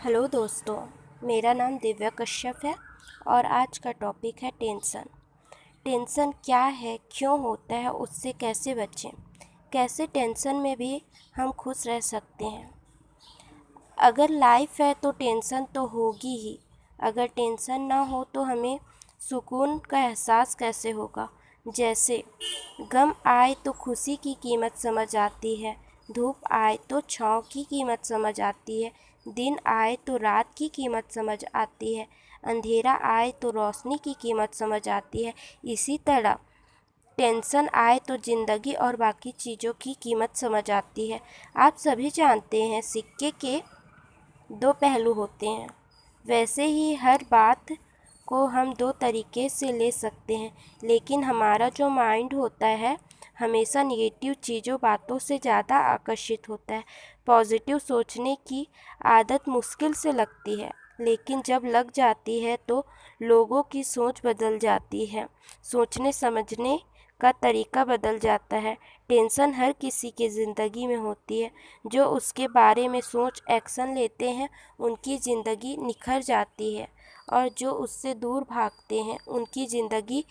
Hello दोस्तों, मेरा नाम दिव्या कश्यप है और आज का टॉपिक है टेंशन। टेंशन क्या है, क्यों होता है, उससे कैसे बचें, कैसे टेंशन में भी हम खुश रह सकते हैं। अगर लाइफ है तो टेंशन तो होगी ही। अगर टेंशन ना हो तो हमें सुकून का एहसास कैसे होगा। जैसे गम आए तो खुशी की कीमत समझ आती है, धूप आए तो छाँव की कीमत समझ आती है, दिन आए तो रात की कीमत समझ आती है, अंधेरा आए तो रोशनी की कीमत समझ आती है। इसी तरह टेंशन आए तो ज़िंदगी और बाकी चीज़ों की कीमत समझ आती है। आप सभी जानते हैं सिक्के के दो पहलू होते हैं, वैसे ही हर बात को हम दो तरीके से ले सकते हैं, लेकिन हमारा जो माइंड होता है हमेशा नेगेटिव चीज़ों बातों से ज़्यादा आकर्षित होता है। पॉजिटिव सोचने की आदत मुश्किल से लगती है, लेकिन जब लग जाती है तो लोगों की सोच बदल जाती है, सोचने समझने का तरीका बदल जाता है। टेंशन हर किसी की ज़िंदगी में होती है। जो उसके बारे में सोच एक्शन लेते हैं उनकी ज़िंदगी निखर जाती है, और जो उससे दूर भागते हैं उनकी ज़िंदगी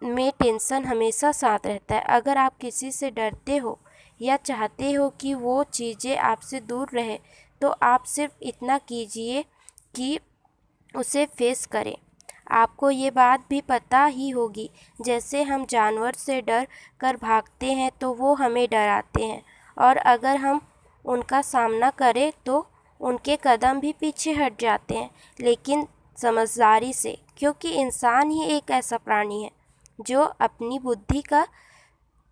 में टेंशन हमेशा साथ रहता है। अगर आप किसी से डरते हो या चाहते हो कि वो चीज़ें आपसे दूर रहे तो आप सिर्फ इतना कीजिए कि उसे फेस करें। आपको ये बात भी पता ही होगी, जैसे हम जानवर से डर कर भागते हैं तो वो हमें डराते हैं, और अगर हम उनका सामना करें तो उनके कदम भी पीछे हट जाते हैं, लेकिन समझदारी से, क्योंकि इंसान ही एक ऐसा प्राणी है जो अपनी बुद्धि का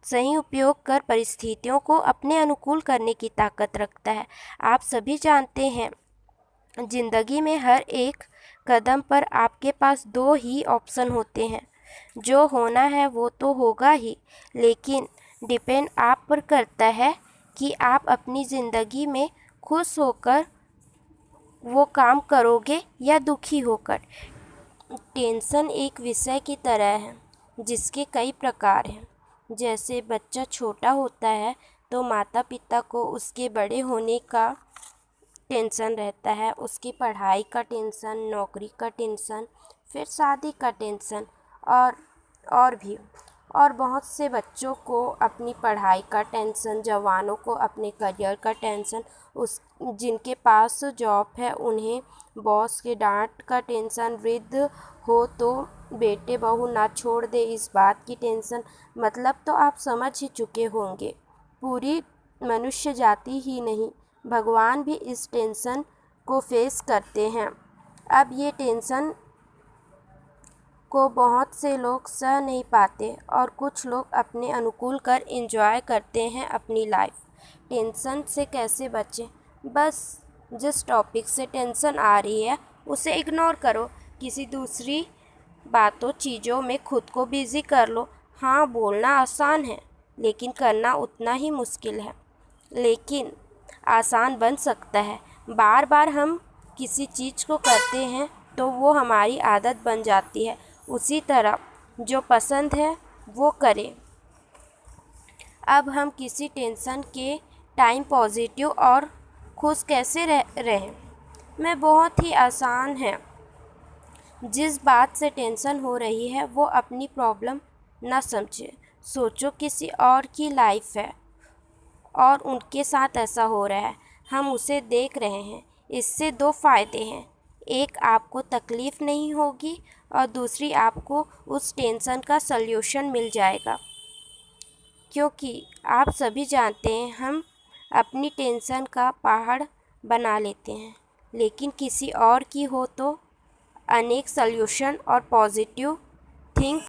सही उपयोग कर परिस्थितियों को अपने अनुकूल करने की ताकत रखता है। आप सभी जानते हैं ज़िंदगी में हर एक कदम पर आपके पास दो ही ऑप्शन होते हैं। जो होना है वो तो होगा ही, लेकिन डिपेंड आप पर करता है कि आप अपनी ज़िंदगी में खुश होकर वो काम करोगे या दुखी होकर। टेंशन एक विषय की तरह है जिसके कई प्रकार हैं। जैसे बच्चा छोटा होता है तो माता पिता को उसके बड़े होने का टेंशन रहता है, उसकी पढ़ाई का टेंशन, नौकरी का टेंशन, फिर शादी का टेंशन, और भी। और बहुत से बच्चों को अपनी पढ़ाई का टेंशन, जवानों को अपने करियर का टेंशन, उस जिनके पास जॉब है उन्हें बॉस के डांट का टेंशन, वृद्ध हो तो बेटे बहू ना छोड़ दे इस बात की टेंशन। मतलब तो आप समझ ही चुके होंगे, पूरी मनुष्य जाति ही नहीं, भगवान भी इस टेंशन को फेस करते हैं। अब ये टेंशन को बहुत से लोग सह नहीं पाते और कुछ लोग अपने अनुकूल कर एंजॉय करते हैं अपनी लाइफ। टेंशन से कैसे बचें? बस जिस टॉपिक से टेंशन आ रही है उसे इग्नोर करो, किसी दूसरी बातों चीज़ों में खुद को बिज़ी कर लो। हाँ, बोलना आसान है लेकिन करना उतना ही मुश्किल है, लेकिन आसान बन सकता है। बार बार हम किसी चीज़ को करते हैं तो वो हमारी आदत बन जाती है। उसी तरह जो पसंद है वो करें। अब हम किसी टेंशन के टाइम पॉजिटिव और खुश कैसे रहें? मैं बहुत ही आसान है। जिस बात से टेंशन हो रही है वो अपनी प्रॉब्लम ना समझे। सोचो किसी और की लाइफ है और उनके साथ ऐसा हो रहा है, हम उसे देख रहे हैं। इससे दो फ़ायदे हैं, एक आपको तकलीफ़ नहीं होगी और दूसरी आपको उस टेंशन का सल्यूशन मिल जाएगा। क्योंकि आप सभी जानते हैं हम अपनी टेंशन का पहाड़ बना लेते हैं, लेकिन किसी और की हो तो अनेक सल्यूशन और पॉजिटिव थिंक